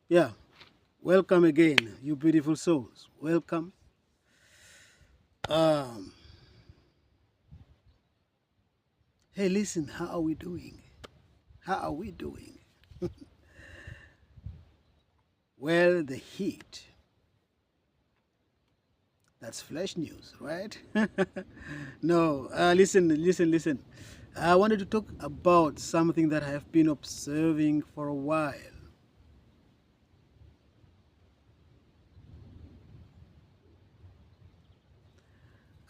Yeah, welcome again, you beautiful souls. Welcome. Um, hey, listen, how are we doing? How are we doing? Well, the heat. That's flash news, right? No, listen. I wanted to talk about something that I have been observing for a while.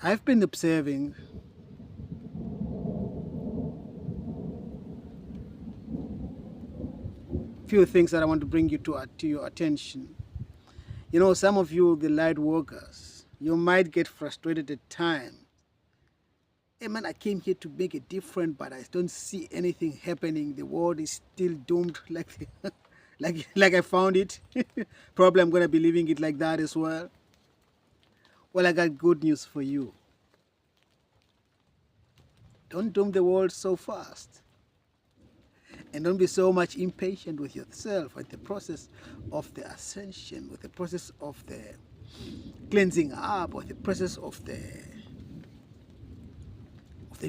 I've been observing few things that I want to bring you to your attention. You know, some of you, the light workers, you might get frustrated at times. Hey man, I came here to make a difference, but I don't see anything happening. The world is still doomed, like, like I found it. Probably I'm gonna be leaving it like that as well. Well, I got good news for you. Don't doom the world so fast, and don't be so much impatient with yourself at the process of the ascension, with the process of the cleansing up, with the process of the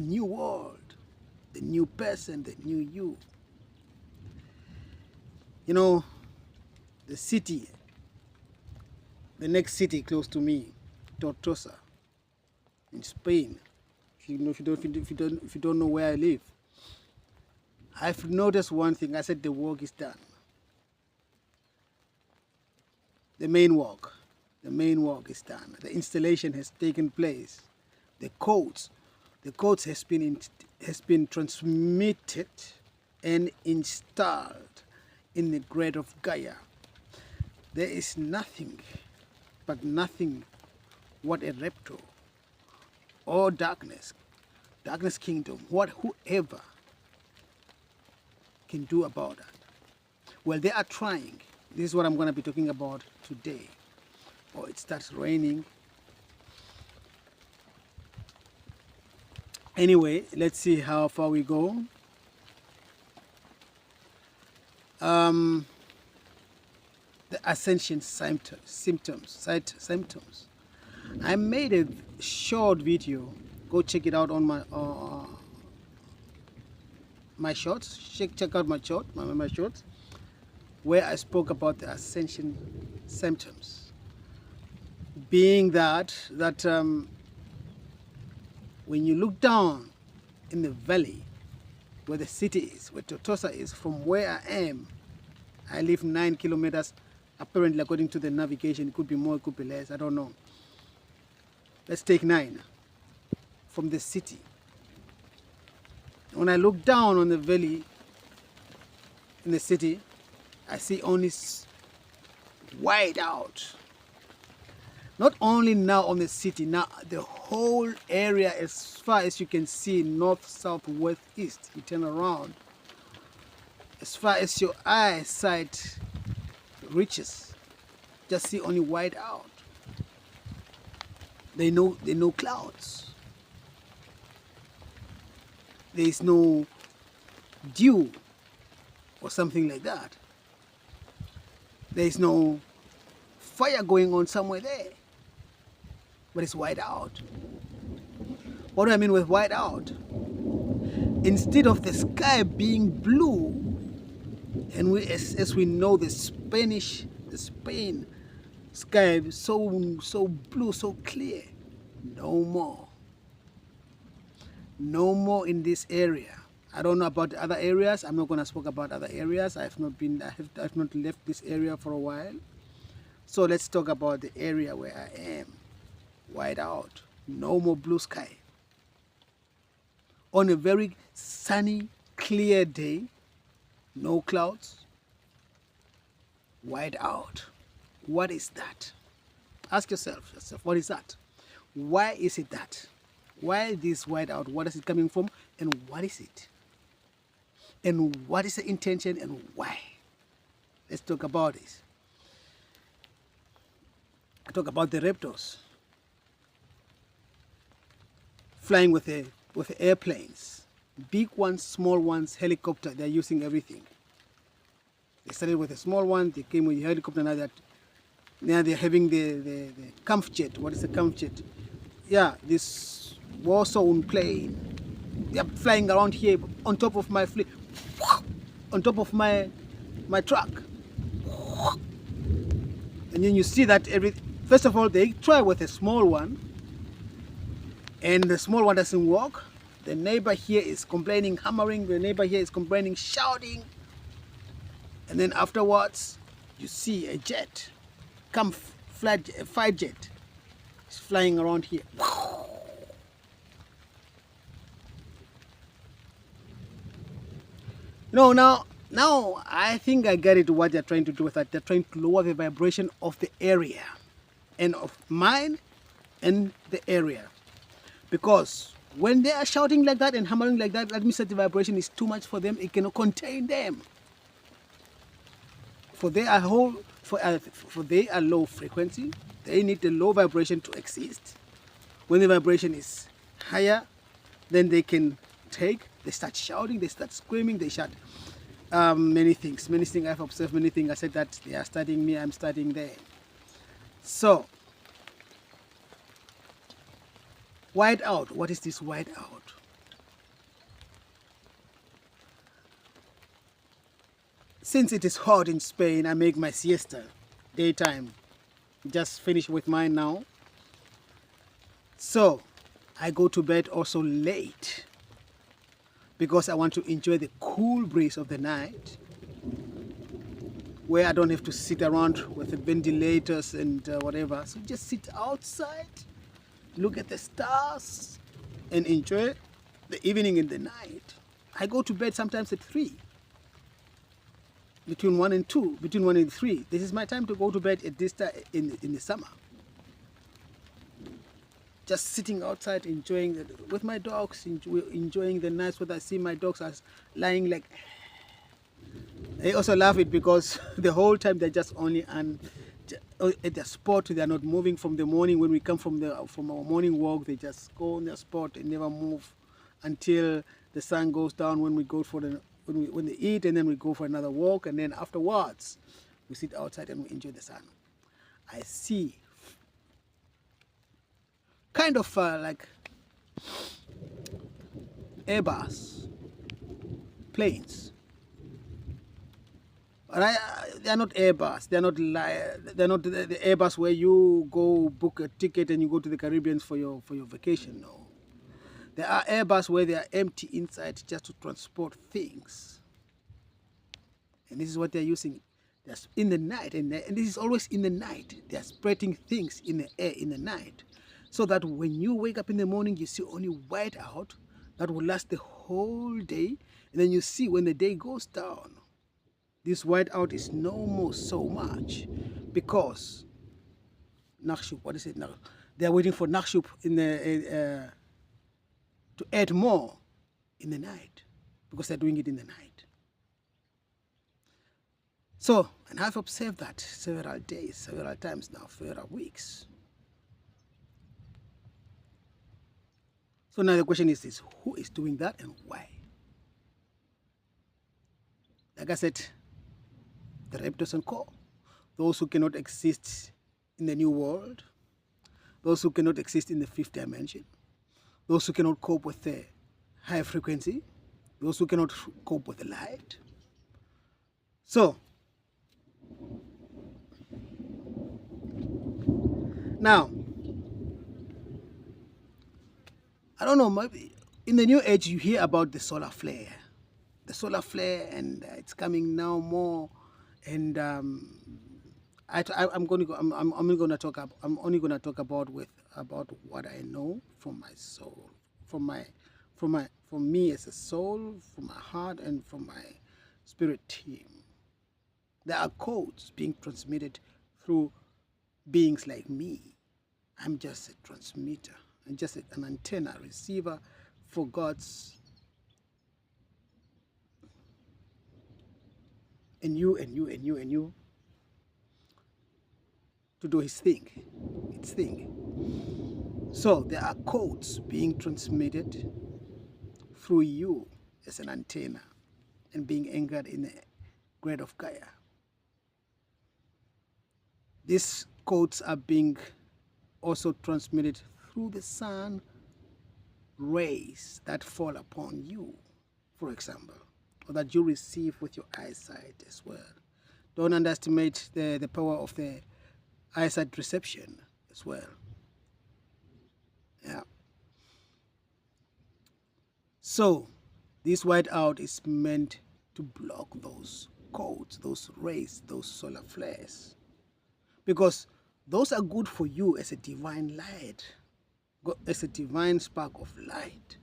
new world, the new person, the new you. You know, the city, the next city close to me, Tortosa, in Spain. If you don't know where I live, I've noticed one thing. I said the work is done. The main work is done. The installation has taken place. The codes, the codes has been transmitted and installed in the grade of Gaia. There is nothing, but nothing, what a reptile or darkness kingdom, whoever can do about that. Well, they are trying. This is what I'm going to be talking about today. Oh, it starts raining. Anyway, let's see how far we go. The ascension symptoms. I made a short video. Go check it out on my shorts. Check out my shorts, where I spoke about the ascension symptoms. Being that when you look down in the valley where the city is, where Tortosa is, from where I am, I live 9 kilometers. Apparently, according to the navigation, it could be more, it could be less. I don't know. Let's take 9 from the city. When I look down on the valley in the city, I see only wide out. Not only now on the city, now the whole area as far as you can see, north, south, west, east. You turn around. As far as your eyesight reaches, just see only wide out. There are no clouds. There is no dew or something like that. There is no fire going on somewhere there, but it's white out. What do I mean with white out? Instead of the sky being blue, and as we know, the Spain sky so blue, so clear, no more in this area. I don't know about the other areas. I'm not going to speak about other areas. I've not left this area for a while. So let's talk about the area where I am. White out. No more blue sky. On a very sunny, clear day, no clouds. White out. What is that? Ask yourself, what is that? Why is it that? Why this white out? What is it coming from? And what is it? And what is the intention and why? Let's talk about this. I talk about the raptors flying with airplanes, big ones, small ones, helicopter. They're using everything. They started with a small one, they came with a helicopter, now they're having the Kampf jet. What is the Kampf jet? Yeah, this Warsaw plane. They're flying around here on top of my fleet, on top of my truck. And then you see that first of all, they try with a small one, and the small one doesn't work. The neighbor here is complaining, hammering. The neighbor here is complaining, shouting. And then afterwards, you see a jet, fighter jet, is flying around here. No, now I think I get it. What they're trying to do with that, they're trying to lower the vibration of the area, and of mine, and the area, because when they are shouting like that and hammering like that, that means that the vibration is too much for them. It cannot contain them. For they are low frequency. They need the low vibration to exist. When the vibration is higher, then they can take. They start shouting. They start screaming. They shout many things. Many things. I've observed many things. I said that they are studying me. I'm studying them. So, white out. What is this white out? Since it is hot in Spain, I make my siesta daytime. Just finished with mine now. So I go to bed also late because I want to enjoy the cool breeze of the night, where I don't have to sit around with the ventilators and whatever. So just sit outside, look at the stars, and enjoy the evening and the night. I go to bed sometimes at 3. Between 1 and 2, between 1 and 3. This is my time to go to bed at this time in the summer. Just sitting outside, enjoying with my dogs, enjoying the nice weather. I see my dogs are lying like. They also love it because the whole time they're just only at their spot. They are not moving from the morning. When we come from our morning walk, they just go on their spot and never move until the sun goes down. When we go for when they eat, and then we go for another walk, and then afterwards we sit outside and we enjoy the sun. I see kind of like Airbus planes, but they are not Airbus. They are not the Airbus where you go book a ticket and you go to the Caribbean for your vacation. No. There are Airbus where they are empty inside just to transport things. And this is what they're using. They're in the night, and this is always in the night. They're spreading things in the air in the night. So that when you wake up in the morning, you see only white out that will last the whole day. And then you see when the day goes down, this white out is no more so much, because Nakshub, what is it now? They're waiting for Nakshub to add more in the night, because they're doing it in the night. So, and I've observed that several days, several times now, several weeks. So now the question is this: who is doing that and why? Like I said, the raptors and co, those who cannot exist in the new world, those who cannot exist in the 5th dimension, those who cannot cope with the high frequency, those who cannot cope with the light. So, now, I don't know, maybe in the new age you hear about the solar flare. The solar flare, and it's coming now more, and I'm only going to talk about what I know from my soul, from me as a soul, from my heart, and from my spirit team. There are codes being transmitted through beings like me. I'm just a transmitter. I'm just an antenna receiver for God's and you to do its thing. So there are codes being transmitted through you as an antenna and being anchored in the grade of Gaia. These codes are being also transmitted through the sun rays that fall upon you, for example, or that you receive with your eyesight as well. Don't underestimate the power of the eyesight reception as well. Yeah. So this whiteout is meant to block those codes, those rays, those solar flares, because those are good for you as a divine light, as a divine spark of light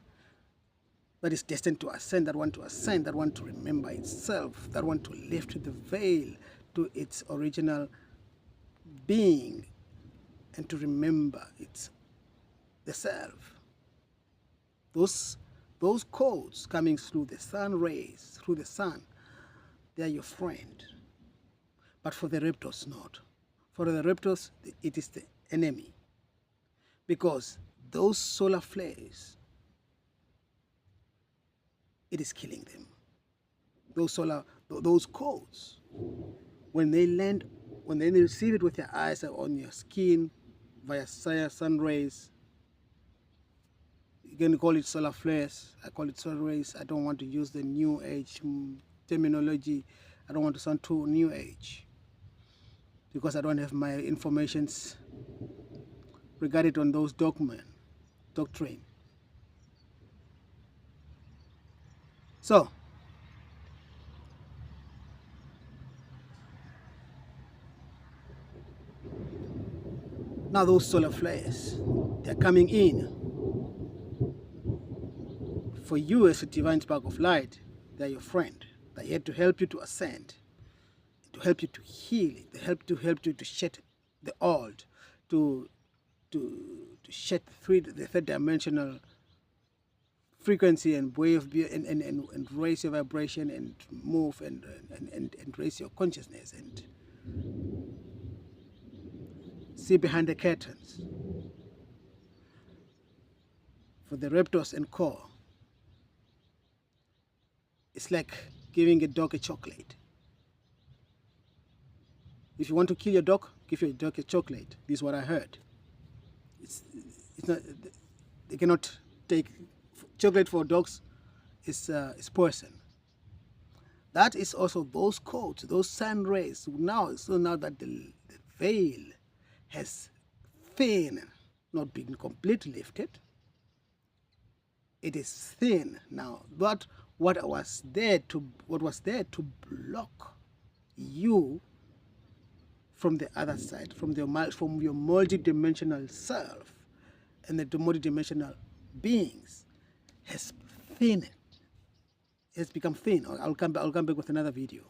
that is destined to ascend, that want to ascend, that want to remember itself, that want to lift the veil to its original being and to remember the self. Those codes coming through the sun rays, through the sun, they are your friend. But for the reptiles, not. For the reptiles, it is the enemy. Because those solar flares, it is killing them. Those codes, when they land, when they receive it with their eyes on your skin via sun rays, you can call it solar flares. I call it solar rays. I don't want to use the new age terminology. I don't want to sound too new age because I don't have my informations regarding on those doctrine. So now those solar flares, they're coming in. For you as a divine spark of light, they're your friend. They're here to help you to ascend, to help you to heal, to help you to shed the old, to shed the third dimensional frequency and way of being, and raise your vibration and move and raise your consciousness and see behind the curtains. For the reptiles and core, it's like giving a dog a chocolate. If you want to kill your dog, give your dog a chocolate. This is what I heard. It's not, they cannot take chocolate for dogs. It's poison. That is also those codes, those sun rays. Now that the veil has thin, not been completely lifted, it is thin now. But what was there to block you from the other side, from your multidimensional self and the multidimensional beings, has thinned. It's become thin. I'll come back with another video.